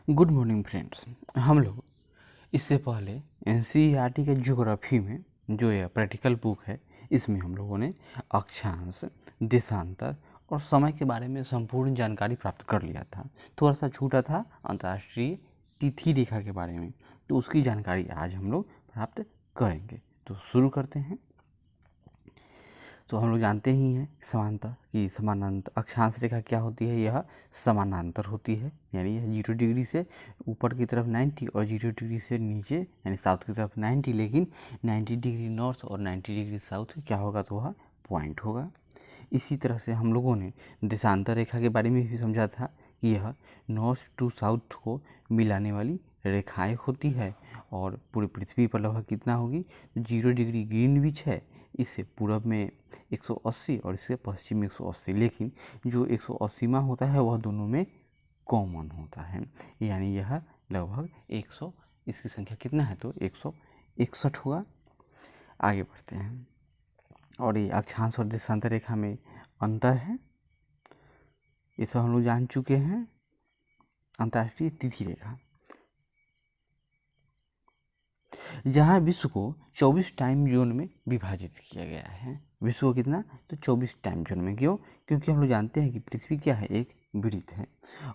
Good morning friends. हम लोग इससे पहले एनसीईआरटी के ज्योग्राफी में जो यह प्रैक्टिकल बुक है इसमें हम लोगों ने अक्षांश, देशांतर और समय के बारे में संपूर्ण जानकारी प्राप्त कर लिया था। थोड़ा सा छूटा था अंतर्राष्ट्रीय तिथि रेखा के बारे में, तो उसकी जानकारी आज हम लोग प्राप्त करेंगे। तो शुरू करते हैं। तो हम लोग जानते ही हैं समांतर कि समानांतर अक्षांश रेखा क्या होती है। यह समानांतर होती है, यानी यह 0 डिग्री से ऊपर की तरफ 90 और 0 डिग्री से नीचे यानी साउथ की तरफ 90, लेकिन 90 डिग्री नॉर्थ और 90 डिग्री साउथ क्या होगा तो वह पॉइंट होगा। इसी तरह से हम लोगों ने देशांतर रेखा के बारे में भी समझा था कि यह नॉर्थ टू साउथ को मिलाने वाली रेखाएं होती है और पूरी पृथ्वी पर लगभग कितना होगी 0 डिग्री ग्रीनविच है। इससे पूरब में 180 और इससे पश्चिम में 180, लेकिन जो 180वां होता है वह दोनों में कॉमन होता है, यानी यह लगभग 100, इसकी संख्या कितना है तो 161 होगा। आगे बढ़ते हैं। और ये अक्षांश और देशांतर रेखा में अंतर है, ये सब हम लोग जान चुके हैं। अंतर्राष्ट्रीय तिथि रेखा, जहाँ विश्व को 24 टाइम जोन में विभाजित किया गया है। विश्व को कितना तो 24 टाइम जोन में। क्यों? क्योंकि हम लोग जानते हैं कि पृथ्वी क्या है, एक वृत्त है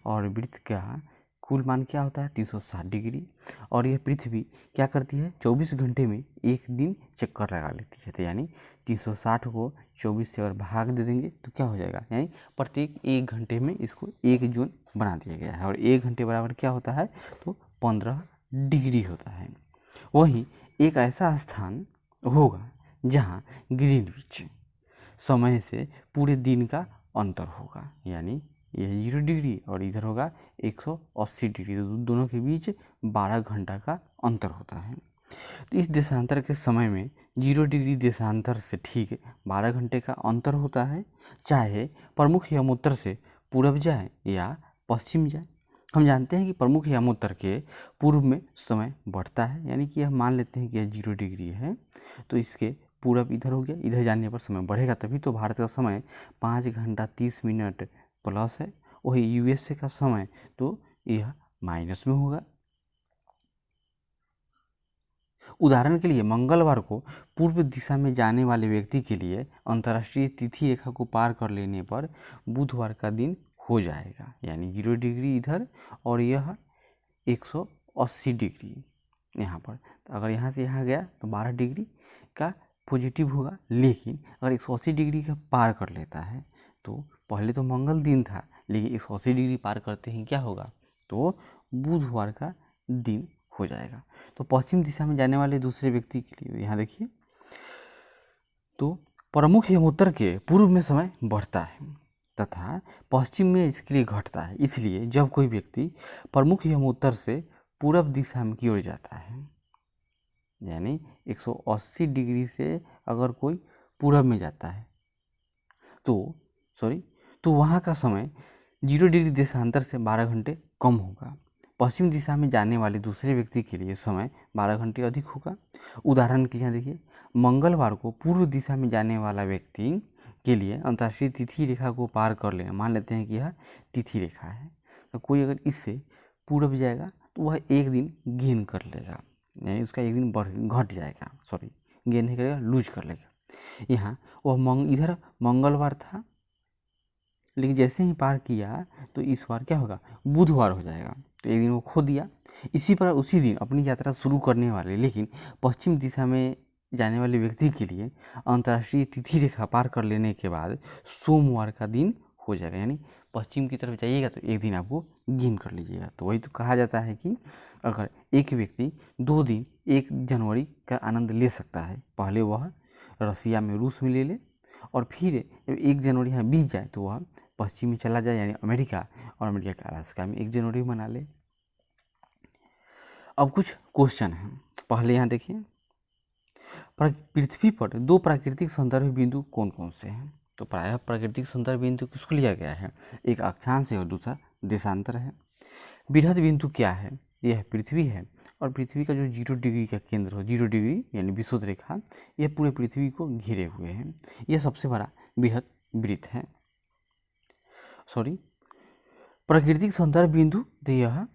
और वृत्त का कुल मान क्या होता है 360 डिग्री। और यह पृथ्वी क्या करती है 24 घंटे में एक दिन चक्कर लगा लेती है। तो यानी 360 को 24 से अगर भाग दे देंगे तो क्या हो जाएगा, यानी प्रत्येक 1 घंटे में इसको एक जोन बना दिया गया है। और 1 घंटे बराबर क्या होता है तो 15 डिग्री होता है। वहीं एक ऐसा स्थान होगा जहाँ ग्रीनविच समय से पूरे दिन का अंतर होगा, यानी यह 0 डिग्री और इधर होगा 180 डिग्री, तो दोनों के बीच 12 घंटा का अंतर होता है। तो इस देशांतर के समय में 0 डिग्री देशांतर से ठीक 12 घंटे का अंतर होता है, चाहे प्रमुख यमोत्तर से पूरब जाए या पश्चिम जाए। हम जानते हैं कि प्रमुख यमोत्तर के पूर्व में समय बढ़ता है, यानी कि यह मान लेते हैं कि यह 0 डिग्री है तो इसके पूरब इधर हो गया, इधर जाने पर समय बढ़ेगा, तभी तो भारत का समय 5 घंटा 30 मिनट प्लस है। वही यूएसए का समय तो यह माइनस में होगा। उदाहरण के लिए मंगलवार को पूर्व दिशा में जाने वाले व्यक्ति के लिए अंतर्राष्ट्रीय तिथि रेखा को पार कर लेने पर बुधवार का दिन हो जाएगा, यानी 0 डिग्री इधर और यह 180 डिग्री यहाँ पर। तो अगर यहाँ से यहाँ गया तो 12 डिग्री का पॉजिटिव होगा, लेकिन अगर 180 डिग्री का पार कर लेता है तो पहले तो मंगल दिन था, लेकिन 180 डिग्री पार करते ही क्या होगा तो बुधवार का दिन हो जाएगा। तो पश्चिम दिशा में जाने वाले दूसरे व्यक्ति के लिए यहाँ देखिए, तो प्रमुख यमोत्तर के पूर्व में समय बढ़ता है तथा पश्चिम में इसके लिए घटता है। इसलिए जब कोई व्यक्ति प्रमुख यमोत्तर से पूरब दिशा में की ओर जाता है, यानी 180 डिग्री से अगर कोई पूरब में जाता है तो वहाँ का समय 0 डिग्री देशांतर से 12 घंटे कम होगा। पश्चिम दिशा में जाने वाले दूसरे व्यक्ति के लिए समय 12 घंटे अधिक होगा। उदाहरण के यहाँ देखिए, मंगलवार को पूर्व दिशा में जाने वाला व्यक्ति के लिए अंतर्राष्ट्रीय तिथि रेखा को पार कर लेना, मान लेते हैं कि यह तिथि रेखा है, तो कोई अगर इससे पूरब जाएगा तो वह एक दिन गेन कर लेगा, यानी उसका एक दिन घट जाएगा, गेन नहीं करेगा, लूज कर लेगा। यहाँ वह इधर मंगलवार था, लेकिन जैसे ही पार किया तो इस बार क्या होगा बुधवार हो जाएगा, तो एक दिन वो खो दिया। इसी पर उसी दिन अपनी यात्रा शुरू करने वाले लेकिन पश्चिम दिशा में जाने वाले व्यक्ति के लिए अंतर्राष्ट्रीय तिथि रेखा पार कर लेने के बाद सोमवार का दिन हो जाएगा, यानी पश्चिम की तरफ जाइएगा तो एक दिन आपको गेन कर लीजिएगा। तो वही तो कहा जाता है कि अगर एक व्यक्ति 2 दिन 1 जनवरी का आनंद ले सकता है, पहले वह रसिया में रूस में ले ले और फिर जब 1 जनवरी यहाँ बीत जाए तो वह पश्चिम में चला जाए, यानी अमेरिका, और अमेरिका के अलास्का में 1 जनवरी मना ले। अब कुछ क्वेश्चन हैं। पहले यहाँ देखिए, पृथ्वी पर 2 प्राकृतिक संदर्भ बिंदु कौन कौन से हैं? तो प्रायः प्राकृतिक संदर्भ बिंदु किसको लिया गया है, एक अक्षांश है और दूसरा देशांतर है। बृहद बिंदु क्या है, यह पृथ्वी है और पृथ्वी का जो 0 डिग्री का केंद्र हो, 0 डिग्री यानी विषुवत रेखा, यह पूरे पृथ्वी को घेरे हुए हैं। यह सबसे बड़ा बृहद वृत्त है। प्राकृतिक संदर्भ बिंदु तो यह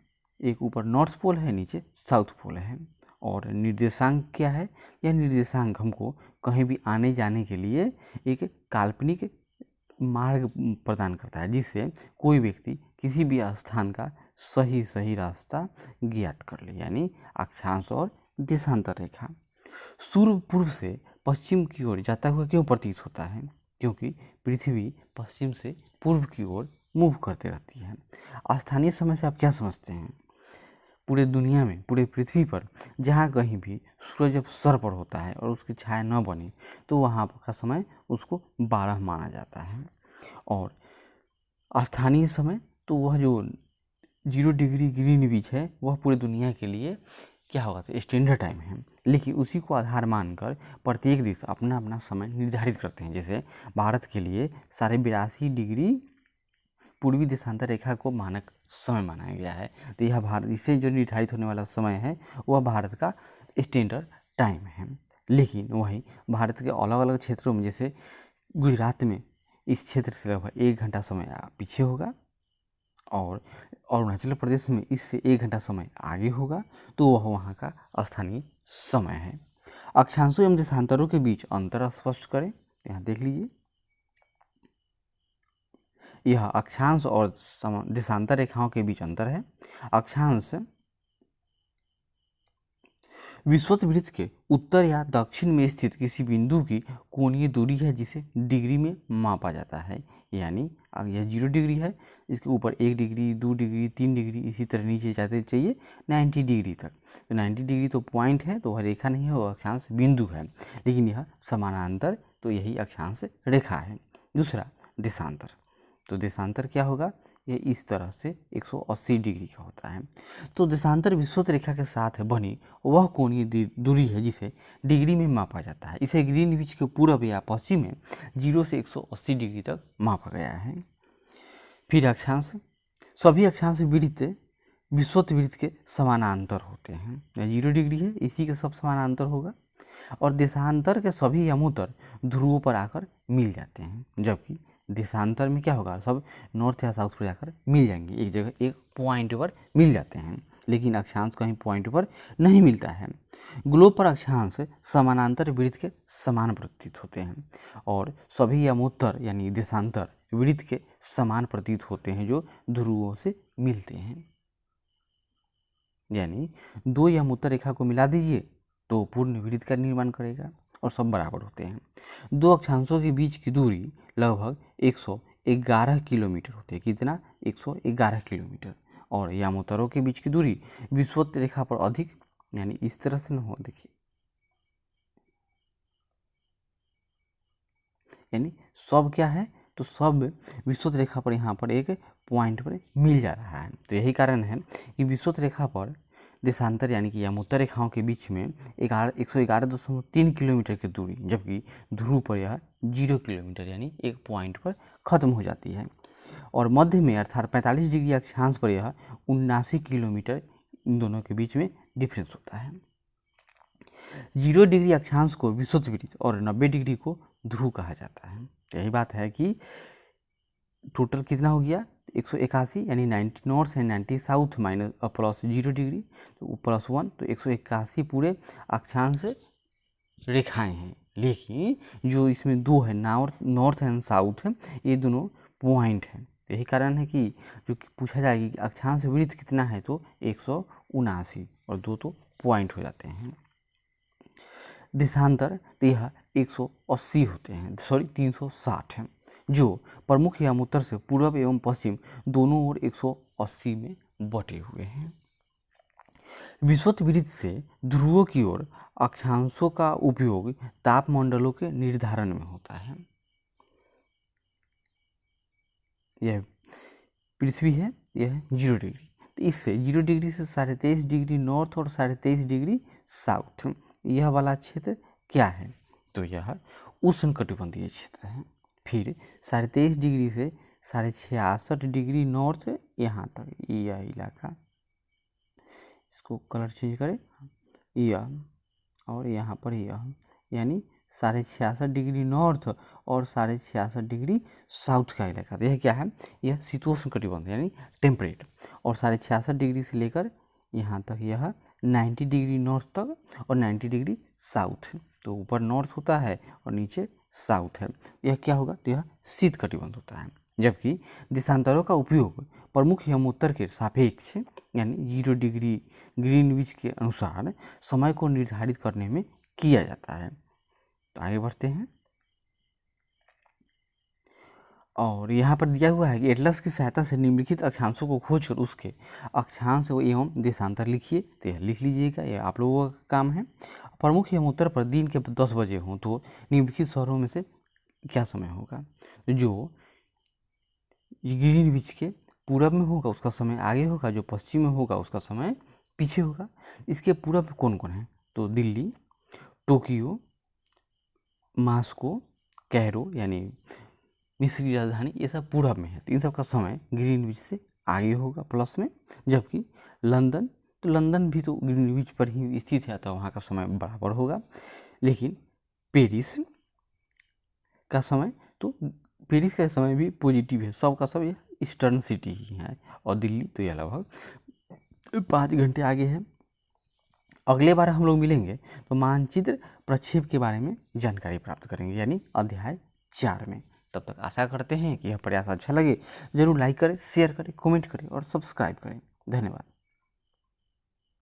एक ऊपर नॉर्थ पोल है, नीचे साउथ पोल है। और निर्देशांक क्या है? यह निर्देशांक हमको कहीं भी आने जाने के लिए एक काल्पनिक मार्ग प्रदान करता है, जिससे कोई व्यक्ति किसी भी स्थान का सही रास्ता ज्ञात कर ले, यानी अक्षांश और देशांतर रेखा। सूर्य पूर्व से पश्चिम की ओर जाता हुआ क्यों प्रतीत होता है? क्योंकि पृथ्वी पश्चिम से पूर्व की ओर मूव करते रहती है। स्थानीय समय से आप क्या समझते हैं? पूरे दुनिया में, पूरे पृथ्वी पर जहाँ कहीं भी सूरज जब सर पर होता है और उसकी छाया न बने तो वहाँ का समय उसको 12 माना जाता है। और स्थानीय समय तो वह जो 0 डिग्री ग्रीनविच है वह पूरे दुनिया के लिए क्या होगा? तो स्टैंडर्ड टाइम है। लेकिन उसी को आधार मानकर प्रत्येक देश अपना अपना समय निर्धारित करते हैं। जैसे भारत के लिए 82.5 डिग्री पूर्वी देशांतर रेखा को मानक समय माना गया है। तो यह भारत, इससे जो निर्धारित होने वाला समय है वह भारत का स्टैंडर्ड टाइम है। लेकिन वहीं भारत के अलग अलग क्षेत्रों में, जैसे गुजरात में इस क्षेत्र से लगभग 1 घंटा समय पीछे होगा और अरुणाचल प्रदेश में इससे 1 घंटा समय आगे होगा, तो वह वहाँ का स्थानीय समय है। अक्षांशों एवं देशांतरों के बीच अंतर स्पष्ट करें। यहाँ देख लीजिए, यह अक्षांश और देशांतर रेखाओं के बीच अंतर है। अक्षांश विषुववृत्त के उत्तर या दक्षिण में स्थित किसी बिंदु की कोणीय दूरी है, जिसे डिग्री में मापा जाता है। यानी अगर यह 0 डिग्री है, इसके ऊपर 1 डिग्री, 2 डिग्री, 3 डिग्री, इसी तरह नीचे जाते चाहिए 90 डिग्री तक। तो 90 डिग्री तो पॉइंट है, तो वह रेखा नहीं है, वह अक्षांश बिंदु है। लेकिन यह समानांतर, तो यही अक्षांश रेखा है। दूसरा, देशांतर। तो देशांतर क्या होगा? ये इस तरह से 180 डिग्री का होता है। तो देशांतर विषुवत रेखा के साथ बनी वह कोणीय दूरी है जिसे डिग्री में मापा जाता है। इसे ग्रीनविच के पूर्व या पश्चिम में 0 से 180 डिग्री तक मापा गया है। फिर अक्षांश, सभी अक्षांश वृत्त विषुवत वृत्त के समानांतर होते हैं। 0 डिग्री है, इसी के सब समानांतर होगा। और देशांतर के सभी यमोत्तर ध्रुवों पर आकर मिल जाते हैं, जबकि देशांतर में क्या होगा? सब नॉर्थ या साउथ पर जाकर मिल जाएंगे, एक जगह एक पॉइंट पर मिल जाते हैं। लेकिन अक्षांश कहीं पॉइंट पर नहीं मिलता है। ग्लोब पर अक्षांश समानांतर वृत्त के समान प्रतीत होते हैं और सभी यमोत्तर यानी देशांतर वृत्त के समान प्रतीत होते हैं जो ध्रुवों से मिलते हैं। यानी 2 यमोत्तर रेखा को मिला दीजिए तो पूर्ण वृत्त का निर्माण करेगा और सब बराबर होते हैं। 2 अक्षांशों के बीच की दूरी लगभग 111 किलोमीटर होती है। कितना? 111 किलोमीटर। और यामोत्तरों के बीच की दूरी विषुवत रेखा पर अधिक, यानी इस तरह से न हो, देखिए, यानी सब क्या है? तो सब विषुवत रेखा पर यहाँ पर एक पॉइंट पर मिल जा रहा है। तो यही कारण है कि विषुवत रेखा पर देशांतर यानी कि यामोत्तर रेखाओं के बीच में 111.3 किलोमीटर की दूरी, जबकि ध्रुव पर यह 0 किलोमीटर यानी एक पॉइंट पर खत्म हो जाती है। और मध्य में अर्थात 45 डिग्री अक्षांश पर यह 79 किलोमीटर इन दोनों के बीच में डिफरेंस होता है। 0 डिग्री अक्षांश को विषुवत वृत्त और 90 डिग्री को ध्रुव कहा जाता है। यही बात है कि टोटल कितना हो गया? 181 यानी 90 north and 90 south minus plus 0 degree, तो प्लस 1, तो 181 पूरे अक्षांश रेखाएं हैं। लेकिन जो इसमें 2 है, नॉर्थ एंड साउथ है, ये दोनों पॉइंट हैं। यही कारण है कि जो पूछा जाएगा कि अक्षांश वृत्त कितना है, तो 179 और 2 तो पॉइंट हो जाते हैं। देशांतर तो यह 180 होते हैं, 360 हैं, जो प्रमुख यामोत्तर से पूर्व एवं पश्चिम दोनों ओर 180 में बटे हुए हैं। विषुवत वृत्त से ध्रुवों की ओर अक्षांशों का उपयोग तापमंडलों के निर्धारण में होता है। यह पृथ्वी है, यह 0 डिग्री, तो इससे 0 डिग्री से 23.5 डिग्री नॉर्थ और 23.5 डिग्री साउथ, यह वाला क्षेत्र क्या है? तो यह उष्णकटिबंधीय क्षेत्र है। फिर 23.5 डिग्री से 66.5 डिग्री नॉर्थ यहाँ तक, यह इलाका, इसको कलर चेंज करें, यह और यहाँ पर यह, यानी 66.5 डिग्री नॉर्थ और 66.5 डिग्री साउथ का इलाका। तो यह क्या है, यह शीतोष्ण कटिबंध यानी टेम्परेट। और 66.5 डिग्री से लेकर यहाँ तक यह 90 डिग्री नॉर्थ तक और 90 डिग्री साउथ। तो ऊपर नॉर्थ होता है और नीचे साउथ है। यह क्या होगा, तो यह शीत कटिबंध होता है। जबकि देशांतरों का उपयोग प्रमुख यमोत्तर के सापेक्ष यानी 0 डिग्री ग्रीनविच के अनुसार समय को निर्धारित करने में किया जाता है। तो आगे बढ़ते हैं और यहाँ पर दिया हुआ है कि एटलस की सहायता से निम्नलिखित अक्षांशों को खोजकर उसके अक्षांश एवं देशांतर लिखिए। तो यह लिख लीजिएगा, यह आप लोगों का काम है। प्रमुख यमोत्तर पर दिन के 10 बजे हों तो निम्नलिखित शहरों में से क्या समय होगा। जो ग्रीनविच के पूरब में होगा उसका समय आगे होगा, जो पश्चिम में होगा उसका समय पीछे होगा। इसके पूरब कौन कौन है, तो दिल्ली, टोक्यो, मॉस्को, कैरो यानी मिस्री राजधानी, ये सब पूरब में है। तो इन सब का समय ग्रीनविच से आगे होगा प्लस में। जबकि लंदन, तो लंदन भी तो ग्रीनविच पर ही स्थित है, तो वहाँ का समय बराबर होगा। लेकिन पेरिस का समय, तो पेरिस का समय भी पॉजिटिव है, सब का सब यह ईस्टर्न सिटी ही है। और दिल्ली तो यह लगभग 5 घंटे आगे है। अगले बार हम लोग मिलेंगे तो मानचित्र प्रक्षेप के बारे में जानकारी प्राप्त करेंगे, यानी अध्याय 4 में। तब तक आशा करते हैं कि यह प्रयास अच्छा लगे। जरूर लाइक करें, शेयर करें, कमेंट करें और सब्सक्राइब करें। धन्यवाद।